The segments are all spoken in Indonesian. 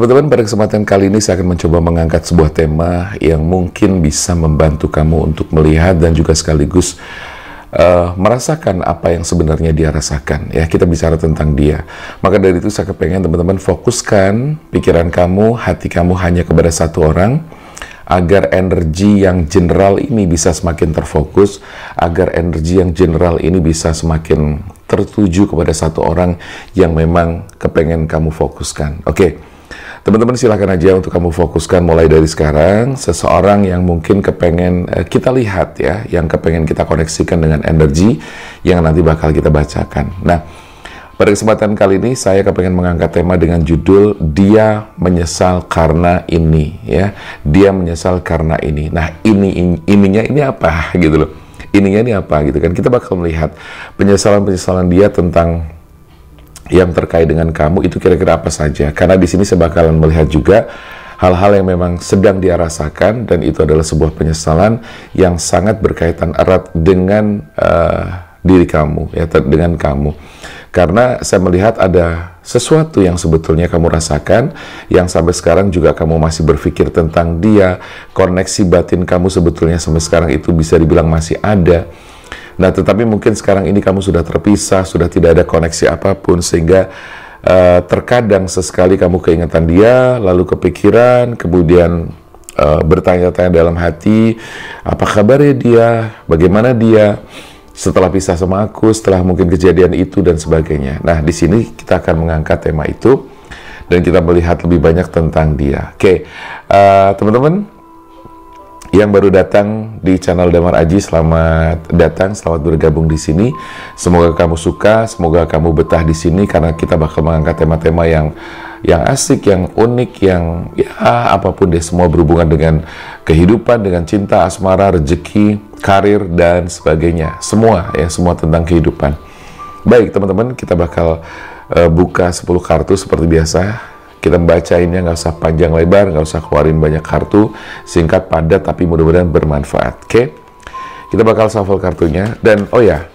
Teman-teman, pada kesempatan kali ini saya akan mencoba mengangkat sebuah tema yang mungkin bisa membantu kamu untuk melihat dan juga sekaligus merasakan apa yang sebenarnya dia rasakan. Ya, kita bicara tentang dia. Maka dari itu saya kepengen teman-teman fokuskan pikiran kamu, hati kamu hanya kepada satu orang, agar energi yang general ini bisa semakin terfokus, agar energi yang general ini bisa semakin tertuju kepada satu orang yang memang kepengen kamu fokuskan. Oke. Teman-teman silakan aja untuk kamu fokuskan mulai dari sekarang, seseorang yang mungkin kepengen kita lihat ya, yang kepengen kita koneksikan dengan energi yang nanti bakal kita bacakan. Nah, pada kesempatan kali ini saya kepengen mengangkat tema dengan judul Dia Menyesal Karena Ini ya. Dia menyesal karena ini. Nah, ininya ini apa gitu loh. Ininya ini apa gitu kan. Kita bakal melihat penyesalan-penyesalan dia tentang yang terkait dengan kamu itu kira-kira apa saja. Karena di sini saya bakalan melihat juga hal-hal yang memang sedang dia rasakan, dan itu adalah sebuah penyesalan yang sangat berkaitan erat dengan diri kamu, ya, dengan kamu. Karena saya melihat ada sesuatu yang sebetulnya kamu rasakan, yang sampai sekarang juga kamu masih berpikir tentang dia. Koneksi batin kamu sebetulnya sampai sekarang itu bisa dibilang masih ada. Nah, tetapi mungkin sekarang ini kamu sudah terpisah, sudah tidak ada koneksi apapun, sehingga terkadang sesekali kamu keingetan dia, lalu kepikiran, kemudian bertanya-tanya dalam hati, apa kabarnya dia, bagaimana dia setelah pisah sama aku, setelah mungkin kejadian itu dan sebagainya. Nah, di sini kita akan mengangkat tema itu dan kita melihat lebih banyak tentang dia. Oke, teman-teman yang baru datang di channel Damar Aji, selamat datang, selamat bergabung di sini. Semoga kamu suka, semoga kamu betah di sini karena kita bakal mengangkat tema-tema yang asik, yang unik, yang ya apapun deh, semua berhubungan dengan kehidupan, dengan cinta, asmara, rezeki, karir dan sebagainya. Semua ya, semua tentang kehidupan. Baik teman-teman, kita bakal buka 10 kartu seperti biasa. Kita bacainnya nggak usah panjang lebar, nggak usah keluarin banyak kartu, singkat, padat, tapi mudah-mudahan bermanfaat. Oke? Kita bakal shuffle kartunya. Dan oh ya,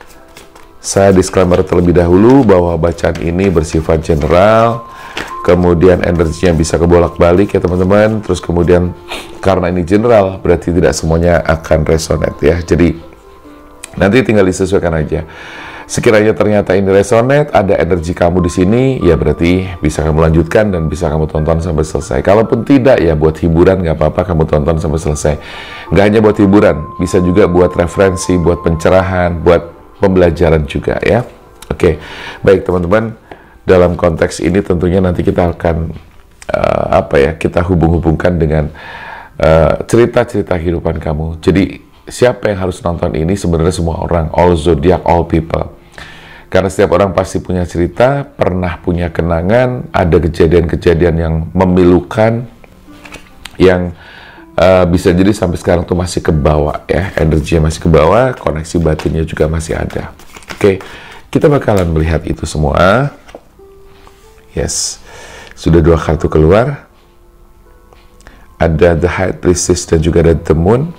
saya disclaimer terlebih dahulu bahwa bacaan ini bersifat general, kemudian energinya bisa kebolak-balik ya teman-teman. Terus kemudian karena ini general, berarti tidak semuanya akan resonate ya. Jadi nanti tinggal disesuaikan aja. Sekiranya ternyata ini resonate, ada energi kamu di sini, ya berarti bisa kamu lanjutkan dan bisa kamu tonton sampai selesai. Kalaupun tidak, ya buat hiburan nggak apa-apa kamu tonton sampai selesai. Nggak hanya buat hiburan, bisa juga buat referensi, buat pencerahan, buat pembelajaran juga ya. Oke, baik teman-teman. Dalam konteks ini tentunya nanti kita akan kita hubung-hubungkan dengan cerita-cerita kehidupan kamu. Jadi siapa yang harus nonton ini? Sebenarnya semua orang, all zodiac, all people. Karena setiap orang pasti punya cerita, pernah punya kenangan, ada kejadian-kejadian yang memilukan, yang bisa jadi sampai sekarang tuh masih kebawa ya, energinya masih kebawa, koneksi batinnya juga masih ada. Oke, kita bakalan melihat itu semua. Yes, sudah 2 kartu keluar. Ada The High Priestess dan juga ada The Moon.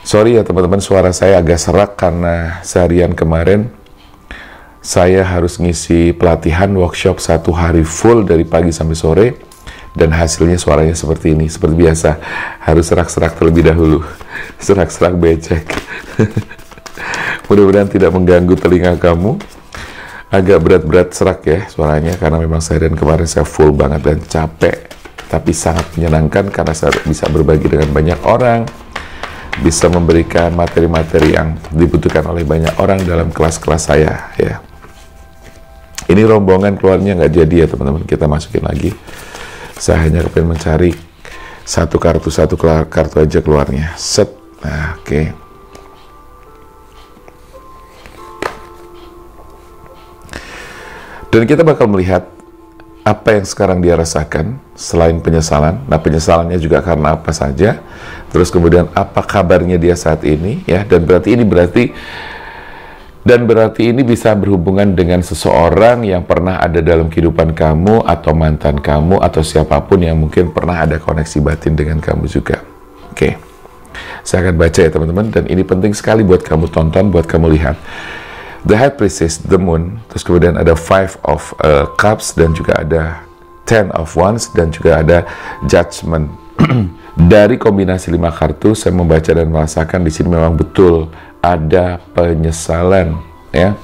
Sorry ya teman-teman, suara saya agak serak karena seharian kemarin saya harus ngisi pelatihan workshop 1 hari full dari pagi sampai sore, dan hasilnya suaranya seperti ini. Seperti biasa, harus serak-serak terlebih dahulu. Serak-serak becek. Mudah-mudahan tidak mengganggu telinga kamu. Agak berat-berat serak ya suaranya, karena memang seharian kemarin saya full banget dan capek. Tapi sangat menyenangkan karena saya bisa berbagi dengan banyak orang, bisa memberikan materi-materi yang dibutuhkan oleh banyak orang dalam kelas-kelas saya ya. Ini rombongan keluarnya nggak jadi ya teman-teman, kita masukin lagi. Saya hanya pengen mencari satu kartu aja keluarnya. Set. Nah, oke. Dan kita bakal melihat apa yang sekarang dia rasakan selain penyesalan. Nah, penyesalannya juga karena apa saja. Terus kemudian apa kabarnya dia saat ini ya, dan berarti ini bisa berhubungan dengan seseorang yang pernah ada dalam kehidupan kamu, atau mantan kamu, atau siapapun yang mungkin pernah ada koneksi batin dengan kamu juga. Oke. Saya akan baca ya teman-teman, dan ini penting sekali buat kamu tonton, buat kamu lihat. The High Priestess, The Moon, terus kemudian ada Five of Cups, dan juga ada Ten of Wands, dan juga ada Judgment. Dari kombinasi 5 kartu, saya membaca dan merasakan di sini memang betul ada penyesalan, ya.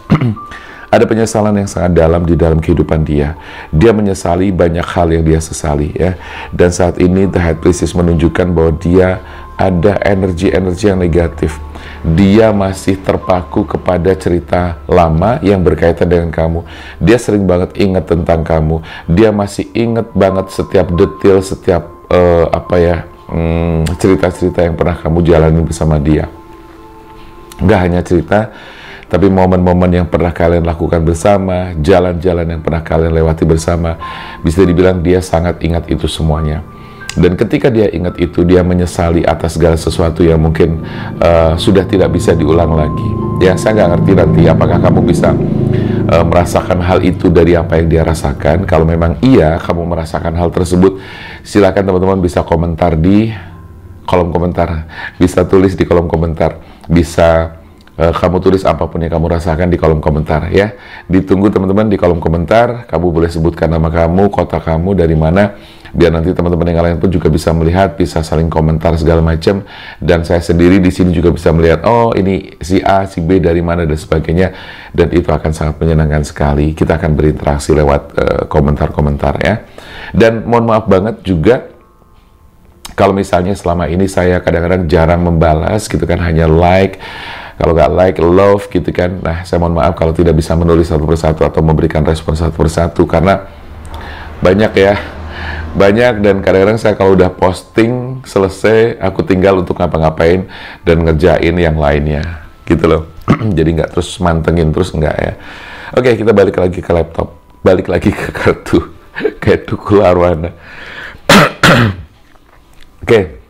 Ada penyesalan yang sangat dalam di dalam kehidupan dia. Dia menyesali banyak hal yang dia sesali, ya. Dan saat ini The High Priestess menunjukkan bahwa dia ada energi-energi yang negatif. Dia masih terpaku kepada cerita lama yang berkaitan dengan kamu. Dia sering banget ingat tentang kamu. Dia masih ingat banget setiap detail, setiap cerita-cerita yang pernah kamu jalani bersama dia. Nggak hanya cerita, tapi momen-momen yang pernah kalian lakukan bersama, jalan-jalan yang pernah kalian lewati bersama. Bisa dibilang dia sangat ingat itu semuanya. Dan ketika dia ingat itu, dia menyesali atas segala sesuatu yang mungkin sudah tidak bisa diulang lagi. Ya, saya nggak ngerti nanti apakah kamu bisa merasakan hal itu dari apa yang dia rasakan. Kalau memang iya, kamu merasakan hal tersebut, silakan teman-teman bisa komentar di kolom komentar. Bisa tulis di kolom komentar. Bisa kamu tulis apapun yang kamu rasakan di kolom komentar, ya. Ditunggu teman-teman di kolom komentar. Kamu boleh sebutkan nama kamu, kota kamu, dari mana, biar nanti teman-teman yang lain pun juga bisa melihat, bisa saling komentar segala macam. Dan saya sendiri di sini juga bisa melihat, oh ini si A, si B dari mana dan sebagainya. Dan itu akan sangat menyenangkan sekali. Kita akan berinteraksi lewat komentar-komentar, ya. Dan mohon maaf banget juga kalau misalnya selama ini saya kadang-kadang jarang membalas gitu kan, hanya like. Kalau nggak like, love gitu kan. Nah, saya mohon maaf kalau tidak bisa menulis satu persatu atau memberikan respon satu persatu, karena banyak ya, banyak. Dan kadang-kadang saya kalau udah posting selesai, aku tinggal untuk ngapa-ngapain dan ngerjain yang lainnya gitu loh. Jadi nggak terus mantengin terus, nggak ya. Oke, kita balik lagi ke laptop, balik lagi ke kartu Kedukul Arwana. Oke.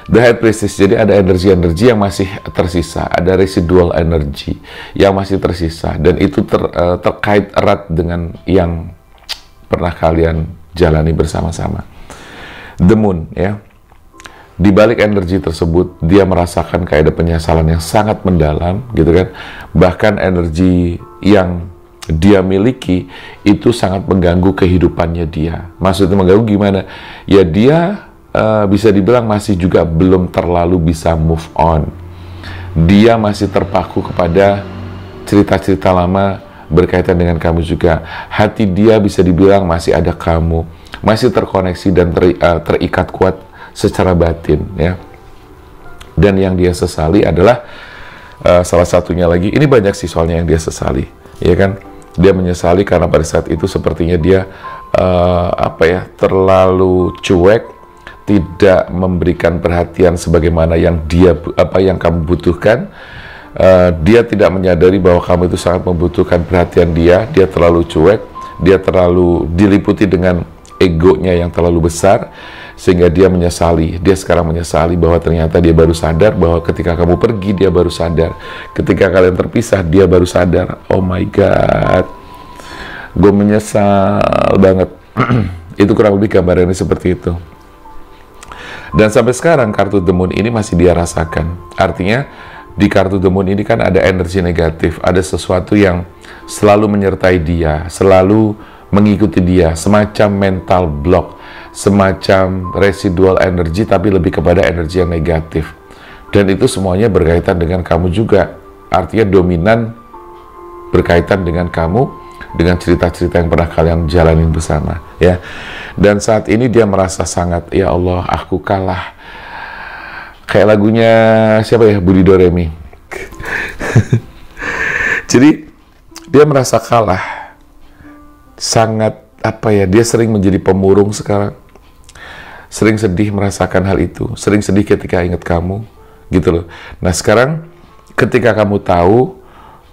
The High Priestess, jadi ada energi-energi yang masih tersisa, ada residual energy yang masih tersisa, dan itu terkait erat dengan yang pernah kalian jalani bersama-sama. The Moon, ya. Di balik energi tersebut, dia merasakan kayak ada penyesalan yang sangat mendalam, gitu kan. Bahkan energi yang dia miliki itu sangat mengganggu kehidupannya dia. Maksudnya mengganggu gimana? Ya dia bisa dibilang masih juga belum terlalu bisa move on. Dia masih terpaku kepada cerita-cerita lama berkaitan dengan kamu juga. Hati dia bisa dibilang masih ada kamu, masih terkoneksi dan terikat kuat secara batin, ya. Dan yang dia sesali adalah salah satunya lagi, ini banyak sih soalnya yang dia sesali, ya kan. Dia menyesali karena pada saat itu sepertinya dia terlalu cuek, tidak memberikan perhatian sebagaimana yang yang kamu butuhkan. Dia tidak menyadari bahwa kamu itu sangat membutuhkan perhatian dia. Dia terlalu cuek, dia terlalu diliputi dengan egonya yang terlalu besar, sehingga dia menyesali. Dia sekarang menyesali bahwa ternyata dia baru sadar bahwa ketika kamu pergi, dia baru sadar. Ketika kalian terpisah, dia baru sadar. Oh my God, gue menyesal banget. Itu kurang lebih gambarannya seperti itu. Dan sampai sekarang kartu The Moon ini masih dia rasakan. Artinya di kartu The Moon ini kan ada energi negatif, ada sesuatu yang selalu menyertai dia, selalu mengikuti dia, semacam mental block, semacam residual energi, tapi lebih kepada energi yang negatif. Dan itu semuanya berkaitan dengan kamu juga. Artinya dominan berkaitan dengan kamu, dengan cerita-cerita yang pernah kalian jalanin bersama, ya. Dan saat ini dia merasa sangat, ya Allah, aku kalah. Kayak lagunya siapa ya, Budi Doremi. Jadi dia merasa kalah, sangat dia sering menjadi pemurung sekarang, sering sedih merasakan hal itu, sering sedih ketika ingat kamu, gitu loh. Nah sekarang ketika kamu tahu,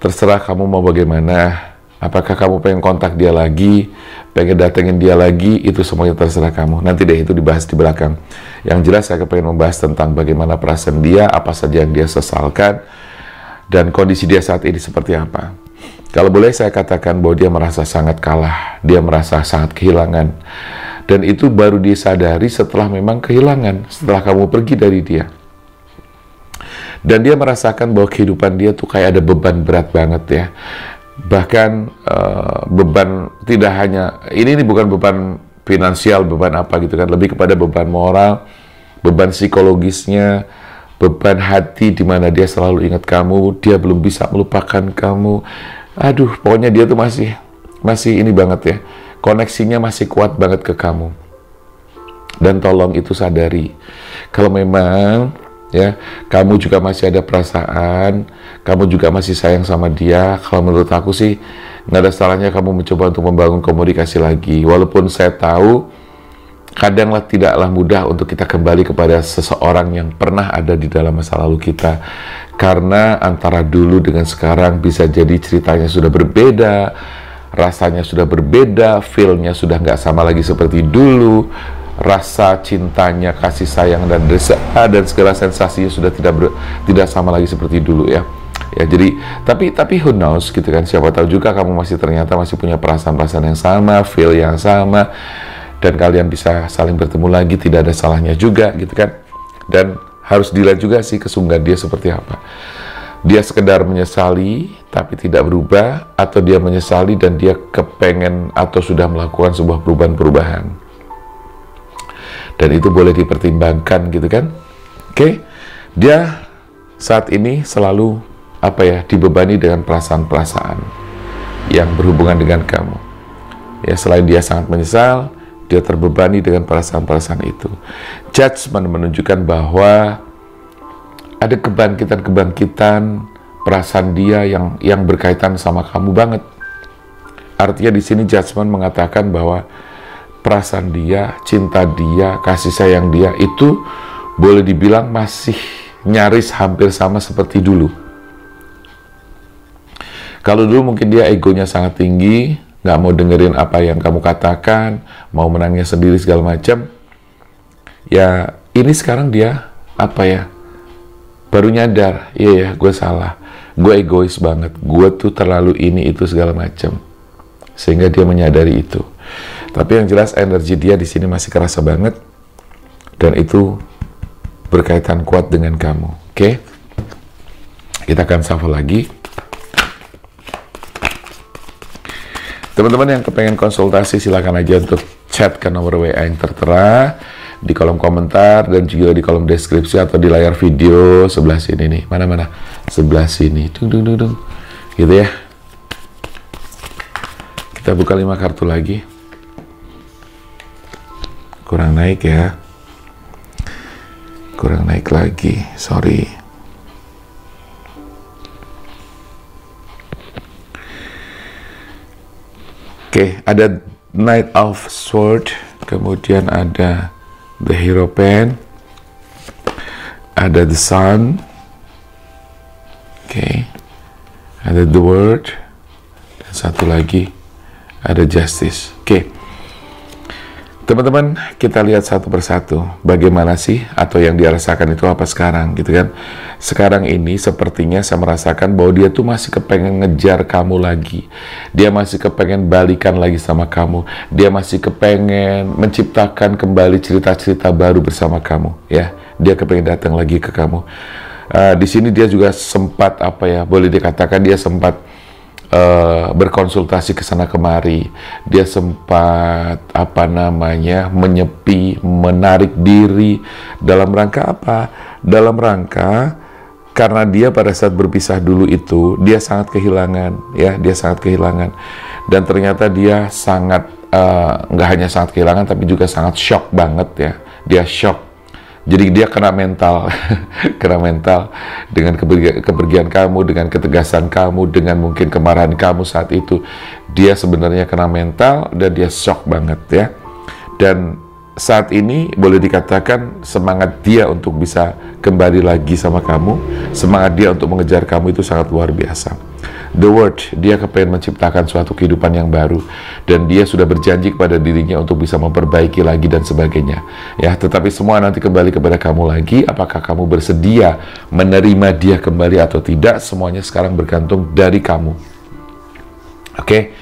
terserah kamu mau bagaimana. Apakah kamu pengen kontak dia lagi, pengen datengin dia lagi, itu semuanya terserah kamu. Nanti deh itu dibahas di belakang. Yang jelas saya pengen membahas tentang bagaimana perasaan dia, apa saja yang dia sesalkan, dan kondisi dia saat ini seperti apa. Kalau boleh saya katakan bahwa dia merasa sangat kalah, dia merasa sangat kehilangan. Dan itu baru disadari setelah memang kehilangan, setelah kamu pergi dari dia. Dan dia merasakan bahwa kehidupan dia tuh kayak ada beban berat banget, ya. Bahkan beban tidak hanya, ini bukan beban finansial, beban apa gitu kan, lebih kepada beban moral, beban psikologisnya, beban hati di mana dia selalu ingat kamu, dia belum bisa melupakan kamu. Aduh, pokoknya dia tuh masih ini banget ya, koneksinya masih kuat banget ke kamu. Dan tolong itu sadari, kalau memang ya kamu juga masih ada perasaan, kamu juga masih sayang sama dia, kalau menurut aku sih nggak ada salahnya kamu mencoba untuk membangun komunikasi lagi. Walaupun saya tahu kadanglah tidaklah mudah untuk kita kembali kepada seseorang yang pernah ada di dalam masa lalu kita, karena antara dulu dengan sekarang bisa jadi ceritanya sudah berbeda, rasanya sudah berbeda, feel-nya sudah nggak sama lagi seperti dulu, rasa cintanya, kasih sayang dan segala sensasinya sudah tidak sama lagi seperti dulu ya. Ya, jadi tapi who knows gitu kan, siapa tahu juga kamu ternyata masih punya perasaan-perasaan yang sama, feel yang sama, dan kalian bisa saling bertemu lagi, tidak ada salahnya juga gitu kan. Dan harus dilihat juga sih kesungguhan dia seperti apa. Dia sekedar menyesali tapi tidak berubah, atau dia menyesali dan dia kepengen atau sudah melakukan sebuah perubahan-perubahan. Dan itu boleh dipertimbangkan gitu kan. Oke. Dia saat ini selalu dibebani dengan perasaan-perasaan yang berhubungan dengan kamu. Ya, selain dia sangat menyesal, dia terbebani dengan perasaan-perasaan itu. Judgment menunjukkan bahwa ada kebangkitan-kebangkitan perasaan dia yang berkaitan sama kamu banget. Artinya di sini judgment mengatakan bahwa perasaan dia, cinta dia, kasih sayang dia itu boleh dibilang masih nyaris hampir sama seperti dulu. Kalau dulu mungkin dia egonya sangat tinggi, nggak mau dengerin apa yang kamu katakan, mau menangnya sendiri segala macam. Ya, ini sekarang dia baru nyadar, iya ya, gue salah, gue egois banget, gue tuh terlalu ini itu segala macam, sehingga dia menyadari itu. Tapi yang jelas energi dia di sini masih kerasa banget, dan itu berkaitan kuat dengan kamu. Oke? Kita akan shuffle lagi. Teman-teman yang kepengen konsultasi, silakan aja untuk chat ke nomor WA yang tertera di kolom komentar dan juga di kolom deskripsi atau di layar video sebelah sini nih. Mana-mana? Sebelah sini. Dung. Gitu ya. Kita buka 5 kartu lagi. Kurang naik ya. Kurang naik lagi. Sorry. Oke, ada Knight of Sword, kemudian ada The Hierophant, ada The Sun, oke, ada The Word, dan satu lagi ada Justice. Oke, teman-teman, kita lihat satu persatu bagaimana sih atau yang dia rasakan itu apa sekarang gitu kan. Sekarang ini sepertinya saya merasakan bahwa dia tuh masih kepengen ngejar kamu lagi, dia masih kepengen balikan lagi sama kamu, dia masih kepengen menciptakan kembali cerita-cerita baru bersama kamu ya. Dia kepengen datang lagi ke kamu. Di sini dia juga sempat boleh dikatakan dia sempat berkonsultasi ke sana kemari. Dia sempat menyepi, menarik diri dalam rangka apa? Dalam rangka karena dia pada saat berpisah dulu itu dia sangat kehilangan ya, dia sangat kehilangan, dan ternyata dia sangat nggak hanya sangat kehilangan tapi juga sangat shock banget ya. Dia shock, jadi dia kena mental kena mental dengan kepergian kamu, dengan ketegasan kamu, dengan mungkin kemarahan kamu saat itu. Dia sebenarnya kena mental dan dia shock banget ya. Dan saat ini boleh dikatakan semangat dia untuk bisa kembali lagi sama kamu, semangat dia untuk mengejar kamu itu sangat luar biasa. The Word, dia kepengen menciptakan suatu kehidupan yang baru, dan dia sudah berjanji kepada dirinya untuk bisa memperbaiki lagi dan sebagainya ya. Tetapi semua nanti kembali kepada kamu lagi. Apakah kamu bersedia menerima dia kembali atau tidak, semuanya sekarang bergantung dari kamu. Oke?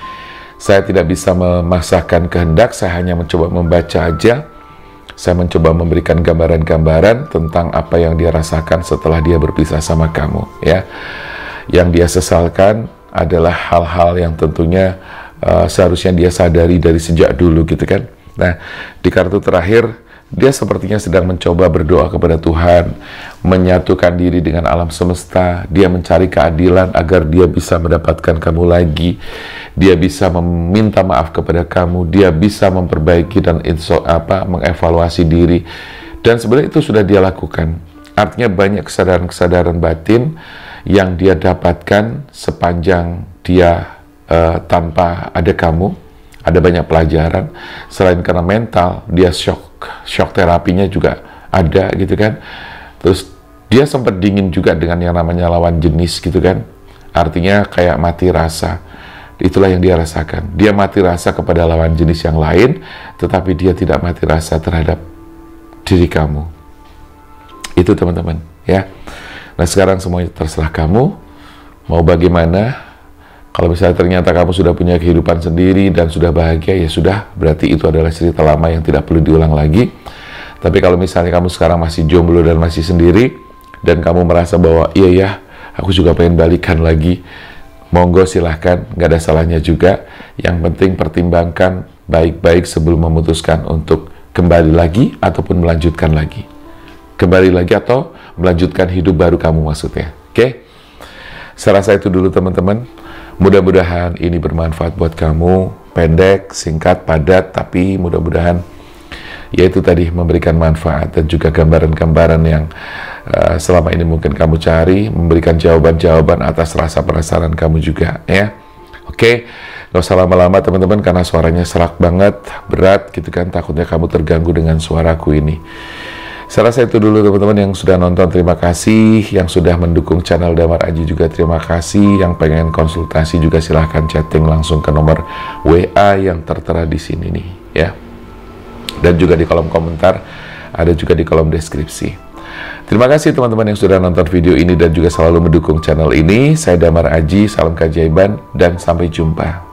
Saya tidak bisa memaksakan kehendak, saya hanya mencoba membaca aja. Saya mencoba memberikan gambaran-gambaran tentang apa yang dia rasakan setelah dia berpisah sama kamu ya. Yang dia sesalkan adalah hal-hal yang tentunya seharusnya dia sadari dari sejak dulu gitu kan. Nah, di kartu terakhir, dia sepertinya sedang mencoba berdoa kepada Tuhan, menyatukan diri dengan alam semesta. Dia mencari keadilan agar dia bisa mendapatkan kamu lagi. Dia bisa meminta maaf kepada kamu. Dia bisa memperbaiki dan mengevaluasi diri. Dan sebenarnya itu sudah dia lakukan. Artinya banyak kesadaran-kesadaran batin yang dia dapatkan sepanjang dia tanpa ada kamu. Ada banyak pelajaran. Selain karena mental, dia shock terapinya juga ada gitu kan. Terus dia sempat dingin juga dengan yang namanya lawan jenis gitu kan. Artinya kayak mati rasa. Itulah yang dia rasakan. Dia mati rasa kepada lawan jenis yang lain, tetapi dia tidak mati rasa terhadap diri kamu. Itu teman-teman ya. Nah sekarang semuanya terserah kamu. Mau bagaimana? Kalau misalnya ternyata kamu sudah punya kehidupan sendiri dan sudah bahagia, ya sudah, berarti itu adalah cerita lama yang tidak perlu diulang lagi. Tapi kalau misalnya kamu sekarang masih jomblo dan masih sendiri, dan kamu merasa bahwa, iya ya, aku juga pengen balikan lagi, monggo silahkan, nggak ada salahnya juga. Yang penting pertimbangkan baik-baik sebelum memutuskan untuk kembali lagi ataupun melanjutkan lagi. Kembali lagi atau melanjutkan hidup baru kamu maksudnya. Oke? Saya rasa itu dulu teman-teman. Mudah-mudahan ini bermanfaat buat kamu, pendek, singkat, padat, tapi mudah-mudahan yaitu tadi memberikan manfaat dan juga gambaran-gambaran yang selama ini mungkin kamu cari, memberikan jawaban-jawaban atas rasa penasaran kamu juga ya. Oke, gak usah lama-lama teman-teman karena suaranya serak banget, berat gitu kan, takutnya kamu terganggu dengan suaraku ini. Saya rasa itu dulu teman-teman yang sudah nonton, terima kasih. Yang sudah mendukung channel Damar Aji juga terima kasih. Yang pengen konsultasi juga silahkan chatting langsung ke nomor WA yang tertera di sini nih ya. Dan juga di kolom komentar, ada juga di kolom deskripsi. Terima kasih teman-teman yang sudah nonton video ini dan juga selalu mendukung channel ini. Saya Damar Aji, salam keajaiban dan sampai jumpa.